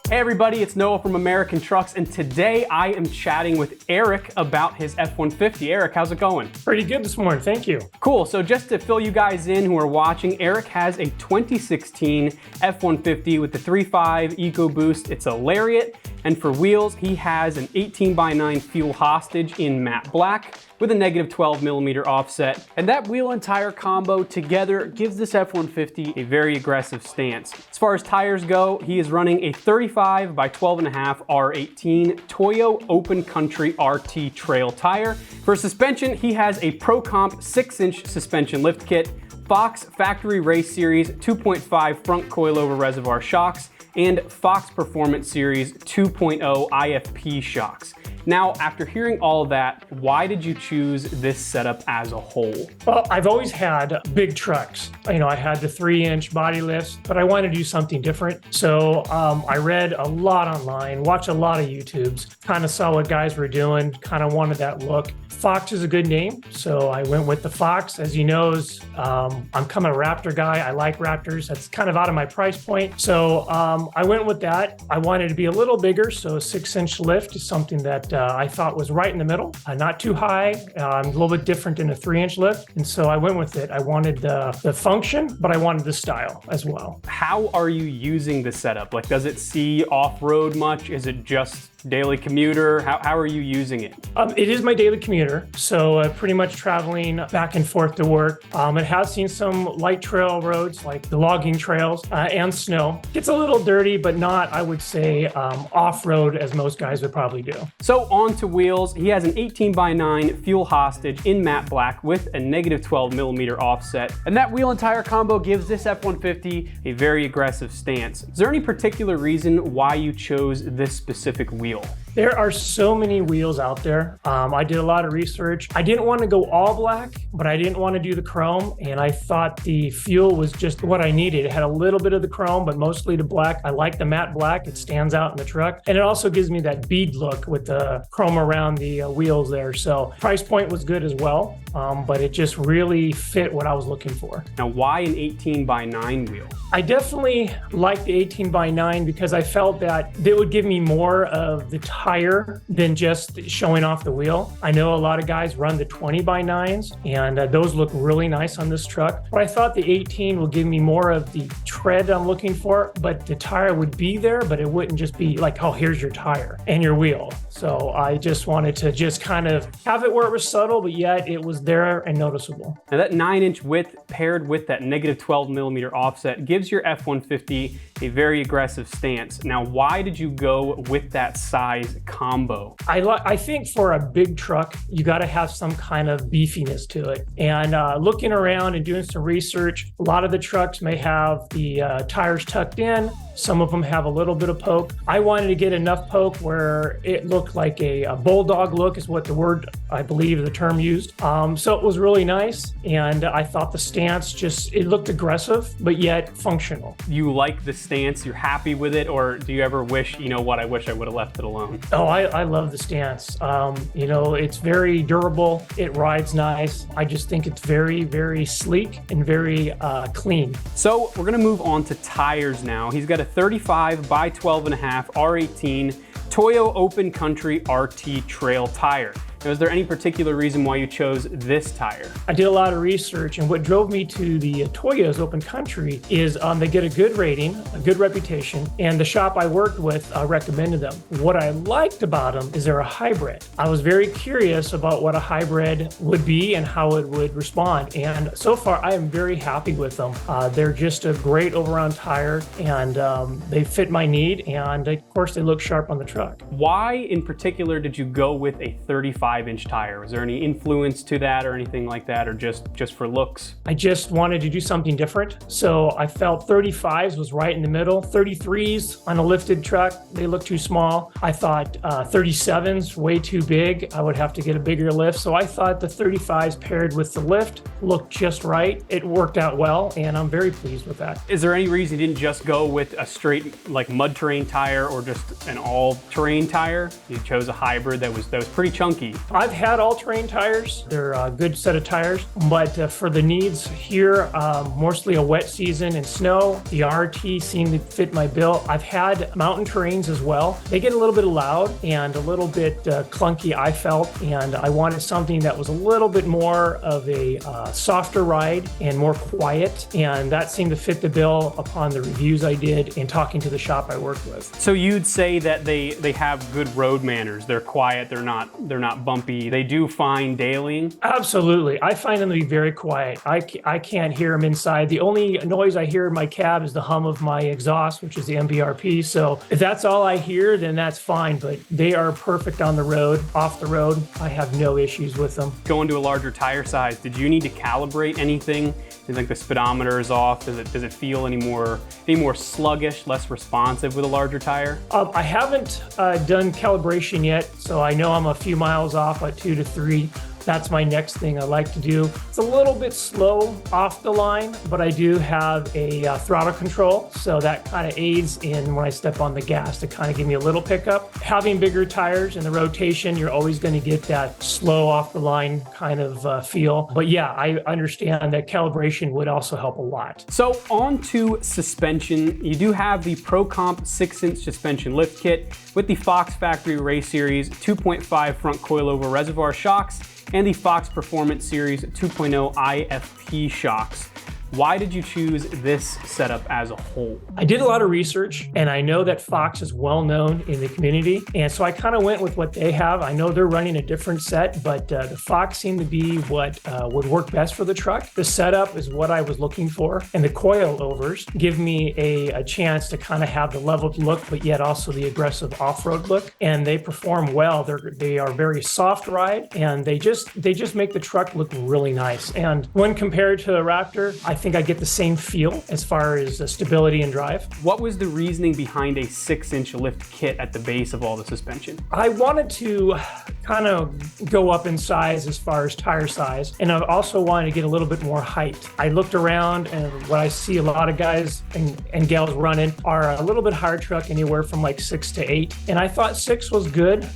Hey everybody, it's Noah from American Trucks, and today I am chatting with Eric about his F-150. Eric, how's it going? Pretty good this morning, thank you. Cool, so just to fill you guys in who are watching, Eric has a 2016 F-150 with the 3.5 Ecoboost. It's a Lariat, and for wheels, he has an 18x9 fuel hostage in matte black with a negative 12mm offset. And that wheel and tire combo together gives this F-150 a very aggressive stance. As far as tires go, he is running a 35 by 12.5 R18 Toyo Open Country RT Trail tire. For suspension, he has a Procomp 6-inch suspension lift kit, Fox Factory Race Series 2.5 front coilover reservoir shocks, and Fox Performance Series 2.0 IFP shocks. Now, after hearing all of that, why did you choose this setup as a whole? Well, I've always had big trucks. You know, I had the 3-inch body lifts, but I wanted to do something different. So I read a lot online, watched a lot of YouTubes, kind of saw what guys were doing, kind of wanted that look. Fox is a good name, so I went with the Fox. As you know, I'm kind of a Raptor guy. I like Raptors. That's kind of out of my price point. So I went with that. I wanted to be a little bigger, so a 6-inch lift is something that I thought was right in the middle, not too high, a little bit different than a 3-inch lift. And so I went with it. I wanted the function, but I wanted the style as well. How are you using the setup? Like, does it see off-road much? Is it just daily commuter? How are you using it? It is my daily commuter, so pretty much traveling back and forth to work. It has seen some light trail roads like the logging trails and snow. Gets a little dirty, but not, I would say, off-road as most guys would probably do. So on to wheels. He has an 18x9 fuel hostage in matte black with a negative 12mm offset. And that wheel and tire combo gives this F-150 a very aggressive stance. Is there any particular reason why you chose this specific wheel? There are so many wheels out there. I did a lot of research. I didn't want to go all black, but I didn't want to do the chrome. And I thought the fuel was just what I needed. It had a little bit of the chrome, but mostly the black. I like the matte black. It stands out in the truck. And it also gives me that bead look with the chrome around the wheels there. So price point was good as well, but it just really fit what I was looking for. Now, why an 18x9 wheel? I definitely like the 18x9 because I felt that it would give me more of the tire than just showing off the wheel. I know a lot of guys run the 20x9s, and those look really nice on this truck. But I thought the 18 will give me more of the tread I'm looking for, but the tire would be there, but it wouldn't just be like, oh, here's your tire and your wheel. So I just wanted to just kind of have it where it was subtle, but yet it was there and noticeable. Now that 9-inch width paired with that negative 12mm offset gives your F-150 a very aggressive stance. Now, why did you go with that size combo? I think for a big truck, you got to have some kind of beefiness to it. And looking around and doing some research, a lot of the trucks may have the tires tucked in. Some of them have a little bit of poke. I wanted to get enough poke where it looked like a bulldog look is what the word, I believe, the term used. So it was really nice. And I thought the stance it looked aggressive, but yet functional. You like the stance? You're happy with it? Or do you ever wish, you know what, I wish I would have left it alone? Oh, I love the stance. You know, it's very durable. It rides nice. I just think it's very, very sleek and very clean. So we're gonna move on to tires now. He's got a 35 by 12.5 R18 Toyo Open Country RT Trail tire. Now, is there any particular reason why you chose this tire? I did a lot of research, and what drove me to the Toyo's Open Country is they get a good rating, a good reputation, and the shop I worked with recommended them. What I liked about them is they're a hybrid. I was very curious about what a hybrid would be and how it would respond, and so far I am very happy with them. They're just a great over-on tire, and they fit my need, and of course they look sharp on the truck. Why in particular did you go with a 35-inch tire? Was there any influence to that or anything like that, or just for looks? I just wanted to do something different. So I felt 35s was right in the middle. 33s on a lifted truck, they look too small. I thought 37s, way too big. I would have to get a bigger lift. So I thought the 35s paired with the lift looked just right. It worked out well, and I'm very pleased with that. Is there any reason you didn't just go with a straight like mud terrain tire or just an all-terrain tire? You chose a hybrid that was pretty chunky. I've had all-terrain tires. They're a good set of tires, but for the needs here, mostly a wet season and snow, the RT seemed to fit my bill. I've had mountain terrains as well. They get a little bit loud and a little bit clunky, I felt, and I wanted something that was a little bit more of a softer ride and more quiet, and that seemed to fit the bill upon the reviews I did and talking to the shop I worked with. So you'd say that they have good road manners. They're quiet, they're not bumpy. They do fine dailying? Absolutely. I find them to be very quiet. I can't hear them inside. The only noise I hear in my cab is the hum of my exhaust, which is the MBRP. So if that's all I hear, then that's fine, but they are perfect on the road. Off the road, I have no issues with them. Going to a larger tire size, did you need to calibrate anything? Is like the speedometer is off? Does it feel any more sluggish, less responsive with a larger tire? I haven't done calibration yet, so I know I'm a few miles off at 2 to 3. That's my next thing I like to do. It's a little bit slow off the line, but I do have a throttle control, so that kind of aids in when I step on the gas to kind of give me a little pickup. Having bigger tires and the rotation, you're always going to get that slow off the line kind of feel. But yeah, I understand that calibration would also help a lot. So on to suspension. You do have the Procomp 6-inch suspension lift kit with the Fox Factory Race Series 2.5 front coilover reservoir shocks and the Fox Performance Series 2.0 IFP shocks. Why did you choose this setup as a whole? I did a lot of research, and I know that Fox is well known in the community, and so I kind of went with what they have. I know they're running a different set, but the Fox seemed to be what would work best for the truck. The setup is what I was looking for, and the coilovers give me a chance to kind of have the leveled look, but yet also the aggressive off-road look, and they perform well. They are very soft ride, and they just make the truck look really nice. And when compared to a Raptor, I think I get the same feel as far as stability and drive. What was the reasoning behind a 6-inch lift kit at the base of all the suspension? I wanted to kind of go up in size as far as tire size, and I also wanted to get a little bit more height. I looked around, and what I see a lot of guys and gals running are a little bit higher truck, anywhere from like 6 to 8, and I thought 6 was good.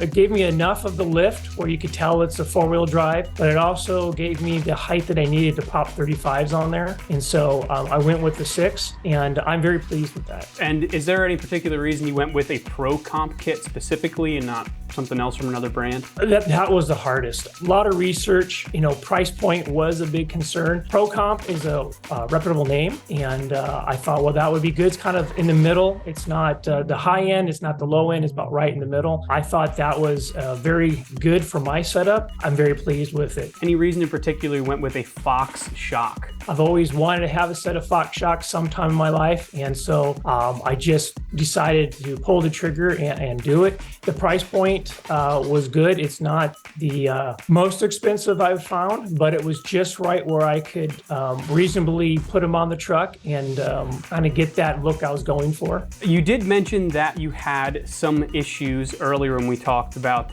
It gave me enough of the lift where you could tell it's a 4-wheel drive, but it also gave me the height that I needed to pop 35s on there. And so I went with the 6, and I'm very pleased with that. And is there any particular reason you went with a Procomp kit specifically and not something else from another brand? That was the hardest. A lot of research, price point was a big concern. Procomp is a reputable name, and I thought, well, that would be good. It's kind of in the middle. It's not the high end, it's not the low end, it's about right in the middle. I thought that was very good for my setup. I'm very pleased with it. Any reason in particular you went with a Fox shock? I've always wanted to have a set of Fox shocks sometime in my life, and so I just decided to pull the trigger and do it. The price point was good. It's not the most expensive I've found, but it was just right where I could reasonably put them on the truck and kind of get that look I was going for. You did mention that you had some issues earlier when we talked about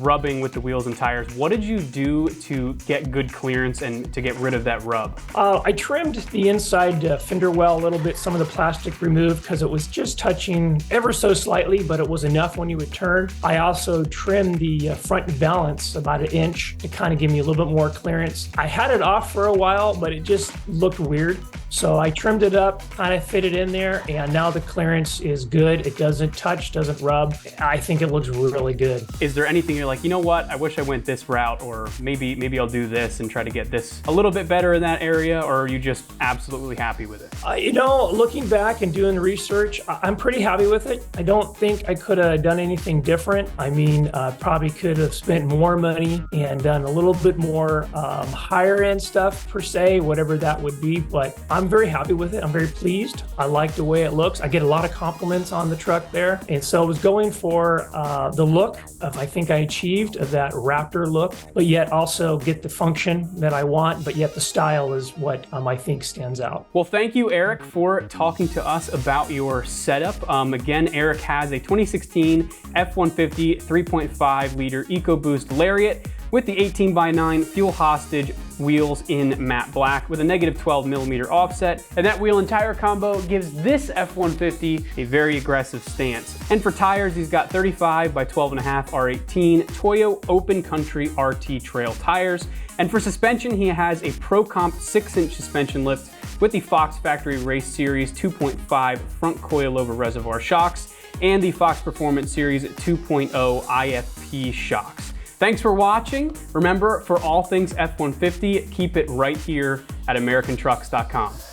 rubbing with the wheels and tires. What did you do to get good clearance and to get rid of that rub? I trimmed the inside fender well a little bit, some of the plastic removed because it was just touching ever so slightly, but it was enough when you would turn. I also trimmed the front balance about 1 inch to kind of give me a little bit more clearance. I had it off for a while, but it just looked weird. So I trimmed it up, kind of fit it in there, and now the clearance is good. It doesn't touch, doesn't rub. I think it looks really good. Is there anything you're like, you know what, I wish I went this route, or maybe I'll do this and try to get this a little bit better in that area, or are you just absolutely happy with it? Looking back and doing the research, I'm pretty happy with it. I don't think I could have done anything different. I mean, probably could have spent more money and done a little bit more higher end stuff per se, whatever that would be, but I'm very happy with it. I'm very pleased. I like the way it looks. I get a lot of compliments on the truck there. And so I was going for the look of, I think I achieved of that Raptor look, but yet also get the function that I want, but yet the style is what I think stands out. Well, thank you, Eric, for talking to us about your setup. Again, Eric has a 2016 F-150 3.5 liter EcoBoost Lariat with the 18x9 fuel hostage wheels in matte black with a negative 12mm offset, and that wheel and tire combo gives this F-150 a very aggressive stance. And for tires, he's got 35 by 12.5 R18 Toyo Open Country RT Trail tires. And for suspension, he has a Procomp 6-inch suspension lift with the Fox Factory Race Series 2.5 front coilover reservoir shocks and the Fox Performance Series 2.0 IFP shocks. Thanks for watching. Remember, for all things F-150, keep it right here at AmericanTrucks.com.